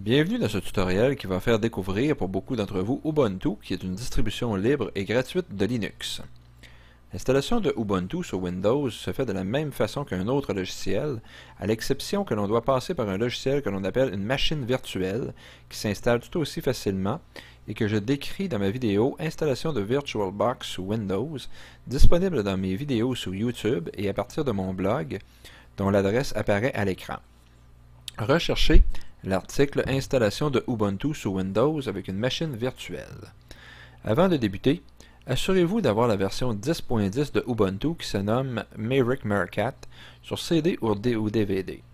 Bienvenue dans ce tutoriel qui va faire découvrir pour beaucoup d'entre vous Ubuntu, qui est une distribution libre et gratuite de Linux. L'installation de Ubuntu sur Windows se fait de la même façon qu'un autre logiciel, à l'exception que l'on doit passer par un logiciel que l'on appelle une machine virtuelle, qui s'installe tout aussi facilement et que je décris dans ma vidéo Installation de VirtualBox sous Windows, disponible dans mes vidéos sur YouTube et à partir de mon blog, dont l'adresse apparaît à l'écran. Recherchez l'article Installation de Ubuntu sous Windows avec une machine virtuelle. Avant de débuter, assurez-vous d'avoir la version 10.10 de Ubuntu qui se nomme Maverick Meerkat sur CD ou DVD.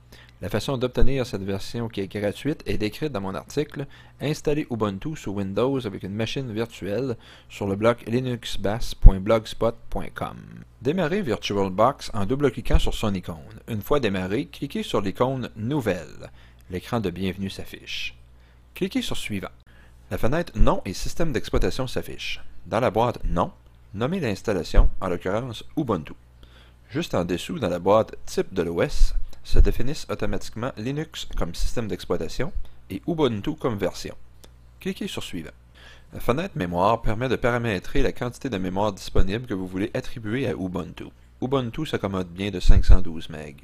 La façon d'obtenir cette version qui est gratuite est décrite dans mon article Installer Ubuntu sous Windows avec une machine virtuelle sur le blog linuxbas.blogspot.com. Démarrez VirtualBox en double-cliquant sur son icône. Une fois démarré, cliquez sur l'icône Nouvelle. L'écran de bienvenue s'affiche. Cliquez sur Suivant. La fenêtre Nom et système d'exploitation s'affiche. Dans la boîte Nom, nommez l'installation, en l'occurrence Ubuntu. Juste en dessous, dans la boîte Type de l'OS, se définissent automatiquement Linux comme système d'exploitation et Ubuntu comme version. Cliquez sur Suivant. La fenêtre Mémoire permet de paramétrer la quantité de mémoire disponible que vous voulez attribuer à Ubuntu. Ubuntu s'accommode bien de 512 MB.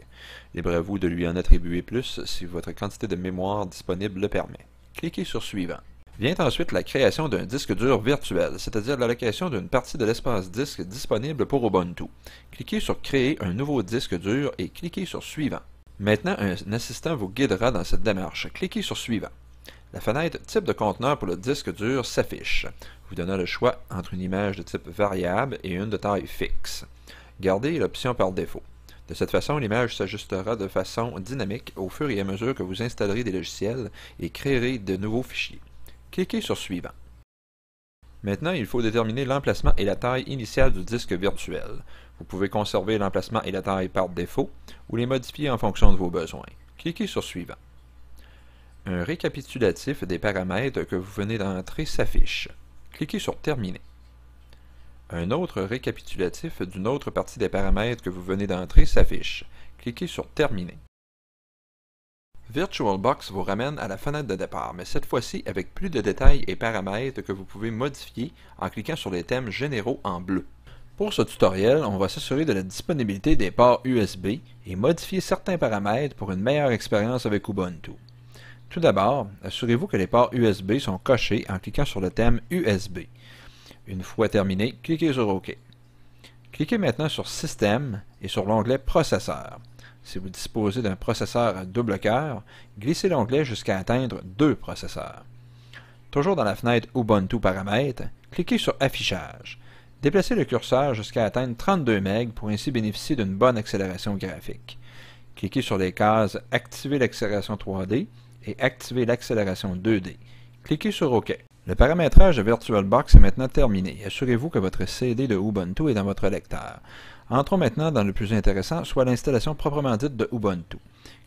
Libre à vous de lui en attribuer plus si votre quantité de mémoire disponible le permet. Cliquez sur Suivant. Vient ensuite la création d'un disque dur virtuel, c'est-à-dire l'allocation d'une partie de l'espace disque disponible pour Ubuntu. Cliquez sur Créer un nouveau disque dur et cliquez sur Suivant. Maintenant, un assistant vous guidera dans cette démarche. Cliquez sur Suivant. La fenêtre Type de conteneur pour le disque dur s'affiche, vous donnant le choix entre une image de type variable et une de taille fixe. Gardez l'option par défaut. De cette façon, l'image s'ajustera de façon dynamique au fur et à mesure que vous installerez des logiciels et créerez de nouveaux fichiers. Cliquez sur Suivant. Maintenant, il faut déterminer l'emplacement et la taille initiale du disque virtuel. Vous pouvez conserver l'emplacement et la taille par défaut ou les modifier en fonction de vos besoins. Cliquez sur Suivant. Un récapitulatif des paramètres que vous venez d'entrer s'affiche. Cliquez sur Terminer. Un autre récapitulatif d'une autre partie des paramètres que vous venez d'entrer s'affiche. Cliquez sur Terminer. VirtualBox vous ramène à la fenêtre de départ, mais cette fois-ci avec plus de détails et paramètres que vous pouvez modifier en cliquant sur les thèmes généraux en bleu. Pour ce tutoriel, on va s'assurer de la disponibilité des ports USB et modifier certains paramètres pour une meilleure expérience avec Ubuntu. Tout d'abord, assurez-vous que les ports USB sont cochés en cliquant sur le thème USB. Une fois terminé, cliquez sur OK. Cliquez maintenant sur Système et sur l'onglet Processeur. Si vous disposez d'un processeur à double cœur, glissez l'onglet jusqu'à atteindre 2 processeurs. Toujours dans la fenêtre Ubuntu Paramètres, cliquez sur Affichage. Déplacez le curseur jusqu'à atteindre 32 MB pour ainsi bénéficier d'une bonne accélération graphique. Cliquez sur les cases Activer l'accélération 3D et Activer l'accélération 2D. Cliquez sur OK. Le paramétrage de VirtualBox est maintenant terminé. Assurez-vous que votre CD de Ubuntu est dans votre lecteur. Entrons maintenant dans le plus intéressant, soit l'installation proprement dite de Ubuntu.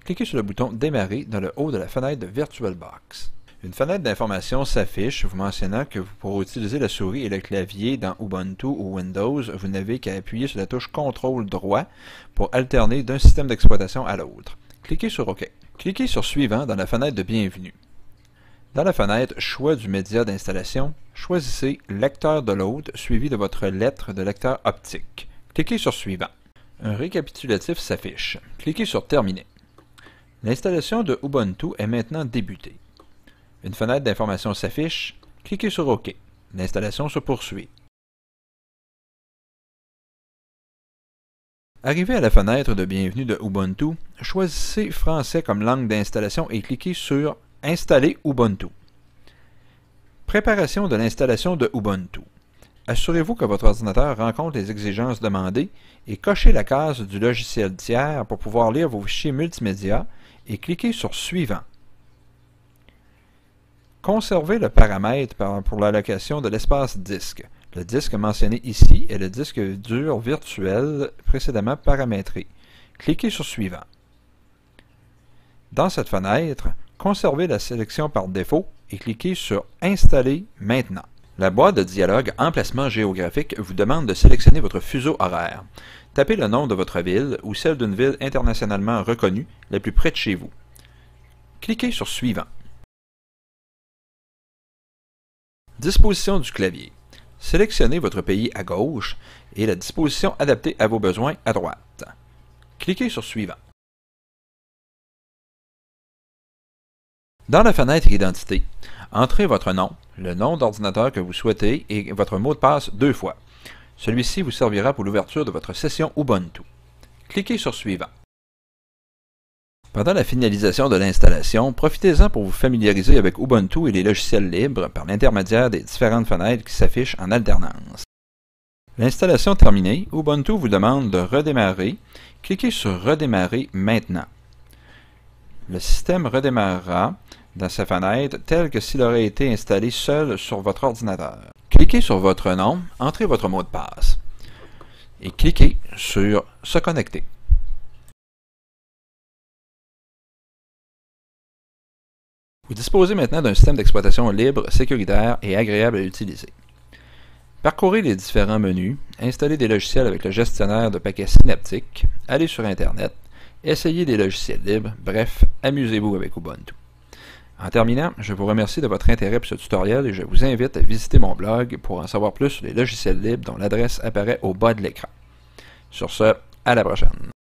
Cliquez sur le bouton Démarrer dans le haut de la fenêtre de VirtualBox. Une fenêtre d'information s'affiche vous mentionnant que pour utiliser la souris et le clavier dans Ubuntu ou Windows, vous n'avez qu'à appuyer sur la touche CTRL droit pour alterner d'un système d'exploitation à l'autre. Cliquez sur OK. Cliquez sur Suivant dans la fenêtre de Bienvenue. Dans la fenêtre Choix du média d'installation, choisissez Lecteur de l'hôte suivi de votre lettre de lecteur optique. Cliquez sur Suivant. Un récapitulatif s'affiche. Cliquez sur Terminer. L'installation de Ubuntu est maintenant débutée. Une fenêtre d'information s'affiche. Cliquez sur OK. L'installation se poursuit. Arrivé à la fenêtre de bienvenue de Ubuntu, choisissez Français comme langue d'installation et cliquez sur Installer Ubuntu. Préparation de l'installation de Ubuntu. Assurez-vous que votre ordinateur rencontre les exigences demandées et cochez la case du logiciel tiers pour pouvoir lire vos fichiers multimédia et cliquez sur Suivant. Conservez le paramètre pour l'allocation de l'espace disque. Le disque mentionné ici est le disque dur virtuel précédemment paramétré. Cliquez sur Suivant. Dans cette fenêtre, conservez la sélection par défaut et cliquez sur Installer maintenant. La boîte de dialogue Emplacement géographique vous demande de sélectionner votre fuseau horaire. Tapez le nom de votre ville ou celle d'une ville internationalement reconnue, la plus près de chez vous. Cliquez sur Suivant. Disposition du clavier. Sélectionnez votre pays à gauche et la disposition adaptée à vos besoins à droite. Cliquez sur Suivant. Dans la fenêtre Identité, entrez votre nom, le nom d'ordinateur que vous souhaitez et votre mot de passe 2 fois. Celui-ci vous servira pour l'ouverture de votre session Ubuntu. Cliquez sur Suivant. Pendant la finalisation de l'installation, profitez-en pour vous familiariser avec Ubuntu et les logiciels libres par l'intermédiaire des différentes fenêtres qui s'affichent en alternance. L'installation terminée, Ubuntu vous demande de redémarrer. Cliquez sur Redémarrer maintenant. Le système redémarrera dans sa fenêtre tel que s'il aurait été installé seul sur votre ordinateur. Cliquez sur votre nom, entrez votre mot de passe et cliquez sur Se connecter. Vous disposez maintenant d'un système d'exploitation libre, sécuritaire et agréable à utiliser. Parcourez les différents menus, installez des logiciels avec le gestionnaire de paquets synaptiques, allez sur Internet, essayez des logiciels libres, bref, amusez-vous avec Ubuntu. En terminant, je vous remercie de votre intérêt pour ce tutoriel et je vous invite à visiter mon blog pour en savoir plus sur les logiciels libres dont l'adresse apparaît au bas de l'écran. Sur ce, à la prochaine.